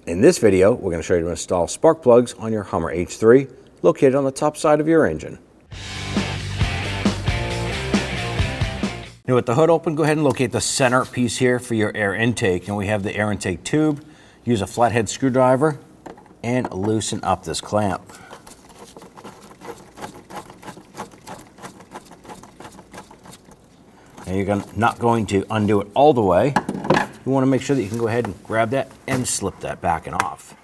In this video, we're going to show you how to install spark plugs on your Hummer H3 located on the top side of your engine. Now with the hood open, go ahead and locate the center piece here for your air intake. And we have the air intake tube. Use a flathead screwdriver and loosen up this clamp. Now you're not going to undo it all the way. You want to make sure that you can go ahead and grab that and slip that back and off.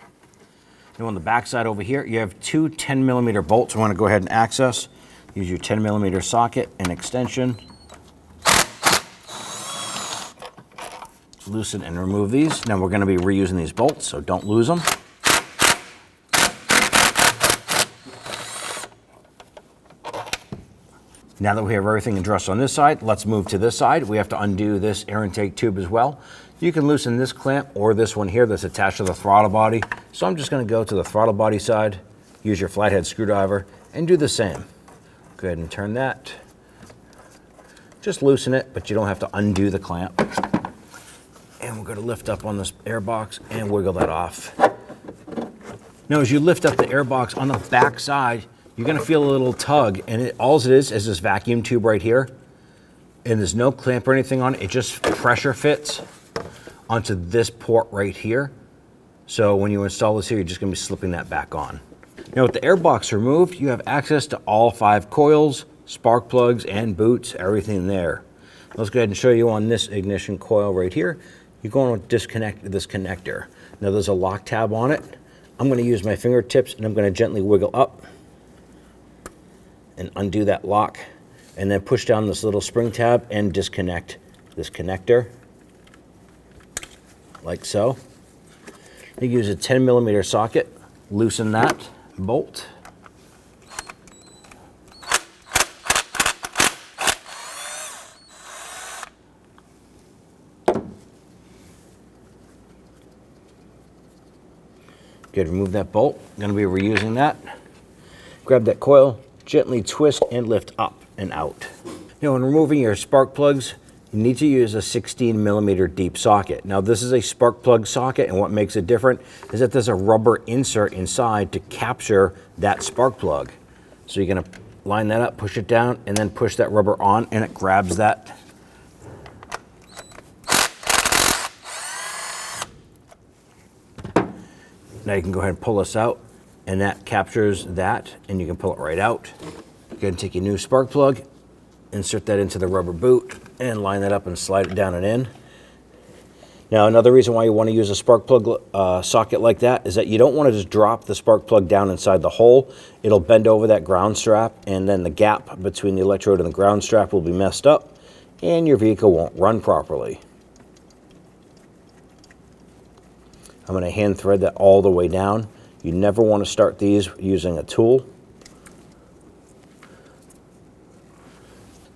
Now on the back side over here, you have two 10mm bolts. You want to go ahead and access. Use your 10mm socket and extension. Loosen and remove these. Now we're going to be reusing these bolts, so don't lose them. Now that we have everything addressed on this side, let's move to this side. We have to undo this air intake tube as well. You can loosen this clamp or this one here that's attached to the throttle body. So I'm just going to go to the throttle body side, use your flathead screwdriver, and do the same. Go ahead and turn that. Just loosen it, but you don't have to undo the clamp. And we're going to lift up on this air box and wiggle that off. Now as you lift up the air box on the back side, you're going to feel a little tug, and all it is this vacuum tube right here, and there's no clamp or anything on it. It just pressure fits onto this port right here. So when you install this here, you're just going to be slipping that back on. Now with the air box removed, you have access to all 5 coils, spark plugs, and boots, everything there. Let's go ahead and show you on this ignition coil right here. You're going to disconnect this connector. Now there's a lock tab on it. I'm going to use my fingertips and I'm going to gently wiggle up and undo that lock, and then push down this little spring tab and disconnect this connector like so. You use a 10mm socket, loosen that bolt. Good, remove that bolt. I'm going to be reusing that. Grab that coil, gently twist and lift up and out. Now when removing your spark plugs, you need to use a 16mm deep socket. Now this is a spark plug socket, and what makes it different is that there's a rubber insert inside to capture that spark plug. So you're going to line that up, push it down, and then push that rubber on, and it grabs that. Now you can go ahead and pull this out, and that captures that, and you can pull it right out. Go ahead and take your new spark plug, insert that into the rubber boot, and line that up and slide it down and in. Now another reason why you want to use a spark plug socket like that is that you don't want to just drop the spark plug down inside the hole. It'll bend over that ground strap, and then the gap between the electrode and the ground strap will be messed up, and your vehicle won't run properly. I'm going to hand thread that all the way down. You never want to start these using a tool.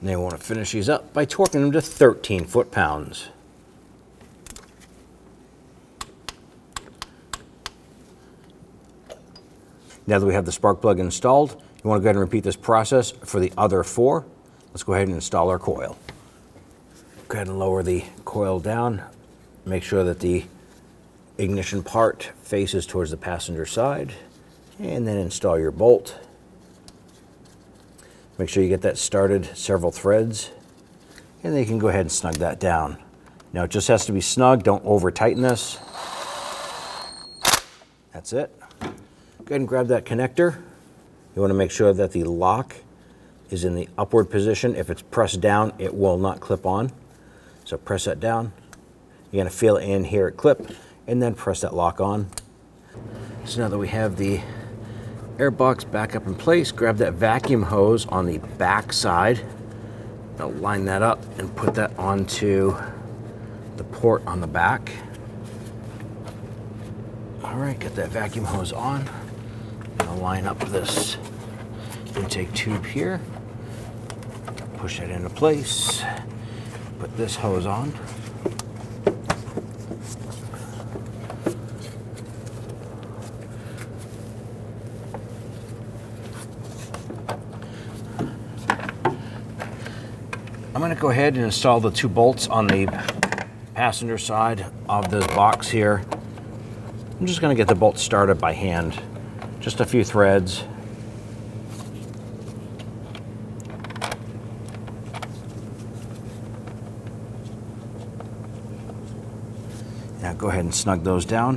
And then you want to finish these up by torquing them to 13 foot-pounds. Now that we have the spark plug installed, you want to go ahead and repeat this process for the other 4. Let's go ahead and install our coil. Go ahead and lower the coil down. Make sure that the ignition part faces towards the passenger side, and then install your bolt. Make sure you get that started several threads, and then you can go ahead and snug that down. Now it just has to be snug, don't over tighten this. That's it. Go ahead and grab that connector. You want to make sure that the lock is in the upward position. If it's pressed down, it will not clip on. So press that down. You're going to feel it in here it clip, and then press that lock on. So now that we have the air box back up in place, grab that vacuum hose on the back side. Now line that up and put that onto the port on the back. All right, get that vacuum hose on. Now line up this intake tube here. Push that into place. Put this hose on. I'm going to go ahead and install the 2 bolts on the passenger side of this box here. I'm just going to get the bolt started by hand. Just a few threads. Now go ahead and snug those down.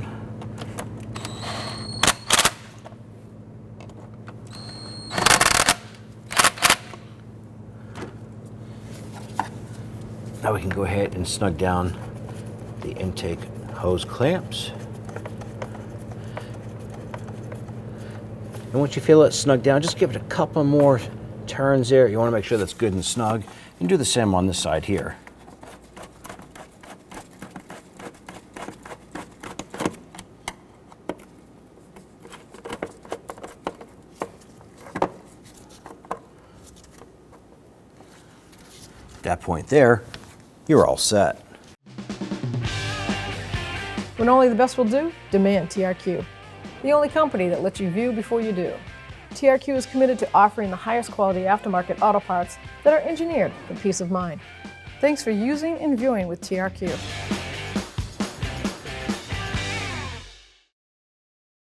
Now we can go ahead and snug down the intake hose clamps. And once you feel it snug down, just give it a couple more turns there. You want to make sure that's good and snug. And do the same on this side here. At that point there, you're all set. When only the best will do, demand TRQ. The only company that lets you view before you do. TRQ is committed to offering the highest quality aftermarket auto parts that are engineered for peace of mind. Thanks for using and viewing with TRQ.